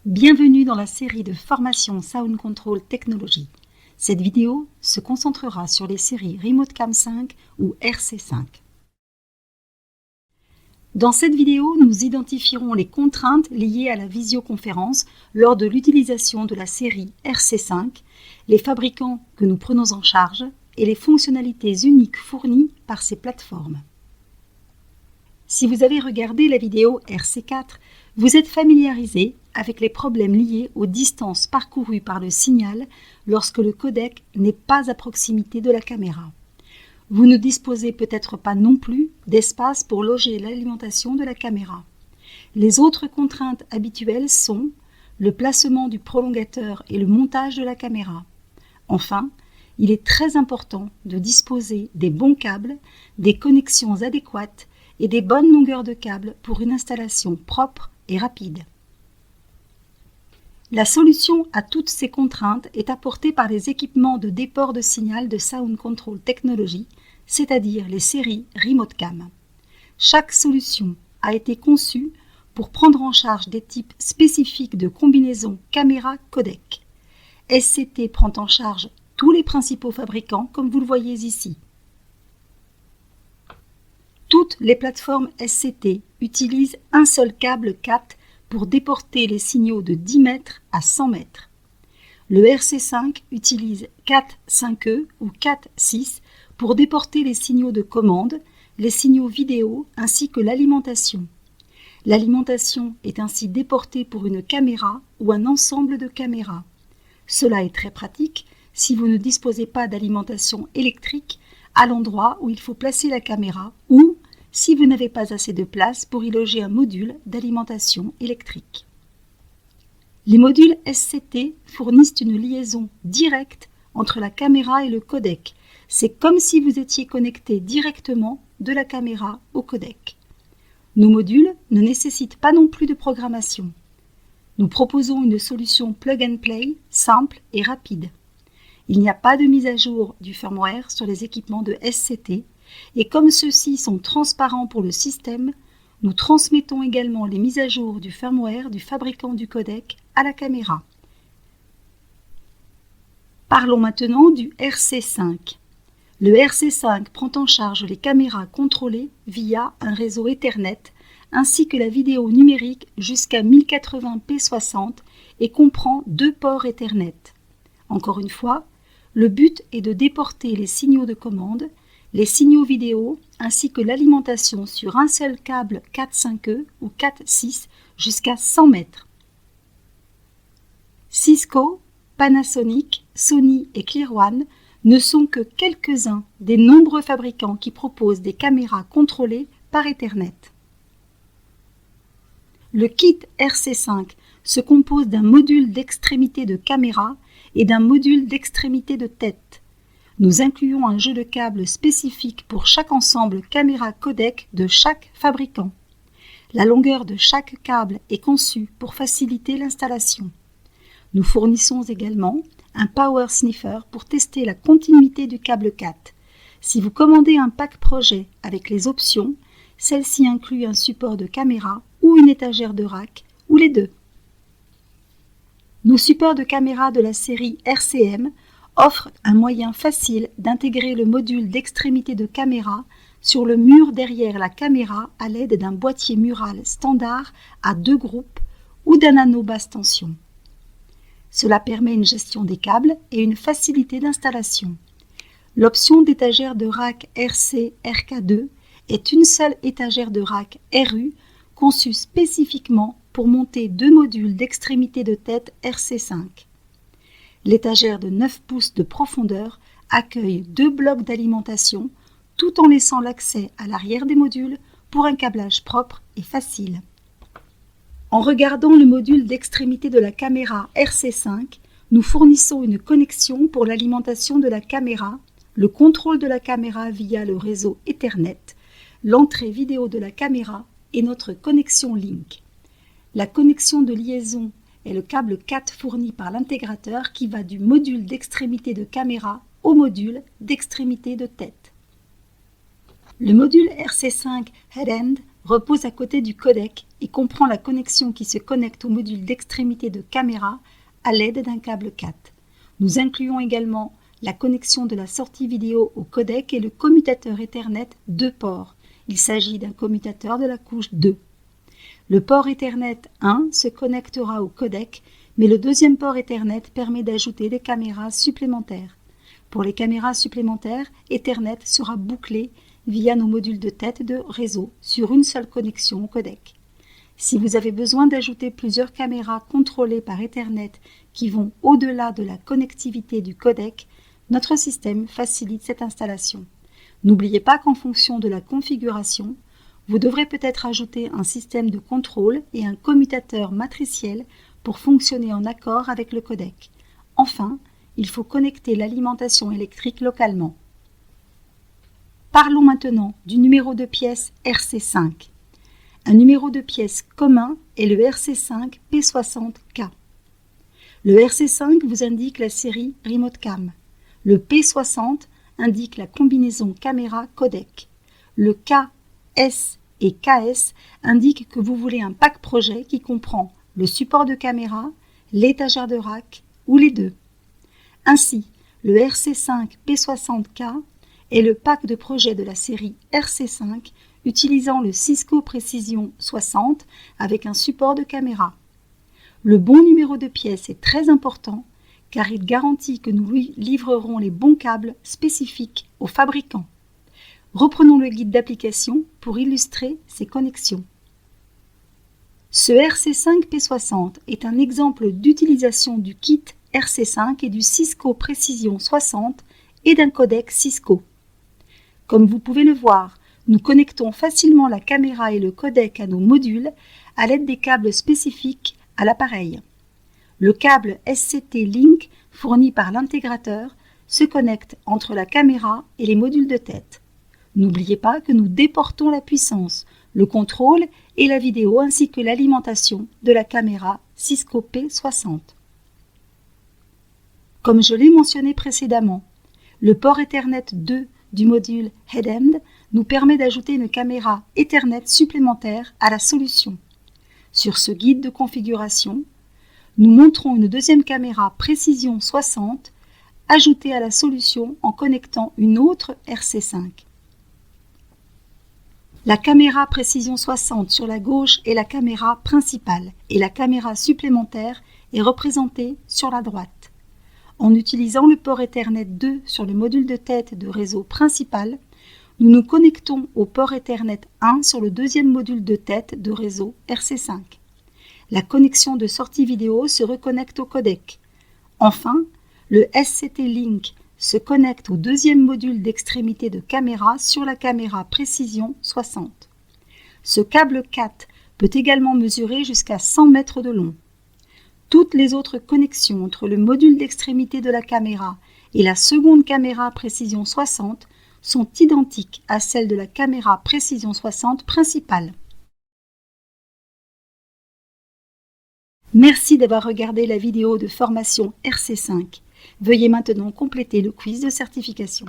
Bienvenue dans la série de formation Sound Control Technology. Cette vidéo se concentrera sur les séries Remote Cam 5 ou RC5. Dans cette vidéo, nous identifierons les contraintes liées à la visioconférence lors de l'utilisation de la série RC5, les fabricants que nous prenons en charge et les fonctionnalités uniques fournies par ces plateformes. Si vous avez regardé la vidéo RC4, vous êtes familiarisé avec les problèmes liés aux distances parcourues par le signal lorsque le codec n'est pas à proximité de la caméra. Vous ne disposez peut-être pas non plus d'espace pour loger l'alimentation de la caméra. Les autres contraintes habituelles sont le placement du prolongateur et le montage de la caméra. Enfin, il est très important de disposer des bons câbles, des connexions adéquates et des bonnes longueurs de câbles pour une installation propre et rapide. La solution à toutes ces contraintes est apportée par les équipements de déport de signal de Sound Control Technology, c'est-à-dire les séries Remote Cam. Chaque solution a été conçue pour prendre en charge des types spécifiques de combinaison caméra-codec. SCT prend en charge tous les principaux fabricants, comme vous le voyez ici. Toutes les plateformes SCT utilisent un seul câble CAT pour déporter les signaux de 10 mètres à 100 mètres. Le RC5 utilise CAT5E ou CAT6 pour déporter les signaux de commande, les signaux vidéo ainsi que l'alimentation. L'alimentation est ainsi déportée pour une caméra ou un ensemble de caméras. Cela est très pratique si vous ne disposez pas d'alimentation électrique à l'endroit où il faut placer la caméra ou si vous n'avez pas assez de place pour y loger un module d'alimentation électrique. Les modules SCT fournissent une liaison directe entre la caméra et le codec. C'est comme si vous étiez connecté directement de la caméra au codec. Nos modules ne nécessitent pas non plus de programmation. Nous proposons une solution plug and play simple et rapide. Il n'y a pas de mise à jour du firmware sur les équipements de SCT et comme ceux-ci sont transparents pour le système, nous transmettons également les mises à jour du firmware du fabricant du codec à la caméra. Parlons maintenant du RC5. Le RC5 prend en charge les caméras contrôlées via un réseau Ethernet ainsi que la vidéo numérique jusqu'à 1080p60 et comprend 2 ports Ethernet. Encore une fois, le but est de déporter les signaux de commande, les signaux vidéo ainsi que l'alimentation sur un seul câble CAT5E ou CAT6 jusqu'à 100 mètres. Cisco, Panasonic, Sony et ClearOne ne sont que quelques-uns des nombreux fabricants qui proposent des caméras contrôlées par Ethernet. Le kit RC5 se compose d'un module d'extrémité de caméra et d'un module d'extrémité de tête. Nous incluons un jeu de câbles spécifique pour chaque ensemble caméra-codec de chaque fabricant. La longueur de chaque câble est conçue pour faciliter l'installation. Nous fournissons également un Power Sniffer pour tester la continuité du câble CAT. Si vous commandez un pack projet avec les options, celle-ci inclut un support de caméra ou une étagère de rack, ou les deux. Nos supports de caméra de la série RCM offrent un moyen facile d'intégrer le module d'extrémité de caméra sur le mur derrière la caméra à l'aide d'un boîtier mural standard à 2 groupes ou d'un anneau basse tension. Cela permet une gestion des câbles et une facilité d'installation. L'option d'étagère de rack RC RK2 est une seule étagère de rack RU conçue spécifiquement pour monter 2 modules d'extrémité de tête RC5. L'étagère de 9 pouces de profondeur accueille 2 blocs d'alimentation tout en laissant l'accès à l'arrière des modules pour un câblage propre et facile. En regardant le module d'extrémité de la caméra RC5, nous fournissons une connexion pour l'alimentation de la caméra, le contrôle de la caméra via le réseau Ethernet, l'entrée vidéo de la caméra et notre connexion Link. La connexion de liaison est le câble CAT fourni par l'intégrateur qui va du module d'extrémité de caméra au module d'extrémité de tête. Le module RC5 Head-End repose à côté du codec et comprend la connexion qui se connecte au module d'extrémité de caméra à l'aide d'un câble CAT. Nous incluons également la connexion de la sortie vidéo au codec et le commutateur Ethernet 2 ports. Il s'agit d'un commutateur de la couche 2. Le port Ethernet 1 se connectera au codec, mais le deuxième port Ethernet permet d'ajouter des caméras supplémentaires. Pour les caméras supplémentaires, Ethernet sera bouclé via nos modules de tête de réseau sur une seule connexion au codec. Si vous avez besoin d'ajouter plusieurs caméras contrôlées par Ethernet qui vont au-delà de la connectivité du codec, notre système facilite cette installation. N'oubliez pas qu'en fonction de la configuration, vous devrez peut-être ajouter un système de contrôle et un commutateur matriciel pour fonctionner en accord avec le codec. Enfin, il faut connecter l'alimentation électrique localement. Parlons maintenant du numéro de pièce RC5. Un numéro de pièce commun est le RC5 P60K. Le RC5 vous indique la série Remote Cam. Le P60 indique la combinaison caméra-codec. Le K, S et KS indiquent que vous voulez un pack projet qui comprend le support de caméra, l'étagère de rack ou les deux. Ainsi, le RC5 P60K est le pack de projet de la série RC5 utilisant le Cisco Precision 60 avec un support de caméra. Le bon numéro de pièce est très important car il garantit que nous lui livrerons les bons câbles spécifiques au fabricant. Reprenons le guide d'application pour illustrer ces connexions. Ce RC5 P60 est un exemple d'utilisation du kit RC5 et du Cisco Precision 60 et d'un codec Cisco. Comme vous pouvez le voir, nous connectons facilement la caméra et le codec à nos modules à l'aide des câbles spécifiques à l'appareil. Le câble SCT-Link fourni par l'intégrateur se connecte entre la caméra et les modules de tête. N'oubliez pas que nous déportons la puissance, le contrôle et la vidéo ainsi que l'alimentation de la caméra Cisco P60. Comme je l'ai mentionné précédemment, le port Ethernet 2 du module Headend nous permet d'ajouter une caméra Ethernet supplémentaire à la solution. Sur ce guide de configuration, nous montrons une deuxième caméra Précision 60 ajoutée à la solution en connectant une autre RC5. La caméra Précision 60 sur la gauche est la caméra principale et la caméra supplémentaire est représentée sur la droite. En utilisant le port Ethernet 2 sur le module de tête de réseau principal, nous nous connectons au port Ethernet 1 sur le deuxième module de tête de réseau RC5. La connexion de sortie vidéo se reconnecte au codec. Enfin, le SCT-Link se connecte au deuxième module d'extrémité de caméra sur la caméra Précision 60. Ce câble CAT peut également mesurer jusqu'à 100 mètres de long. Toutes les autres connexions entre le module d'extrémité de la caméra et la seconde caméra Précision 60 sont identiques à celles de la caméra Précision 60 principale. Merci d'avoir regardé la vidéo de formation RC5. Veuillez maintenant compléter le quiz de certification.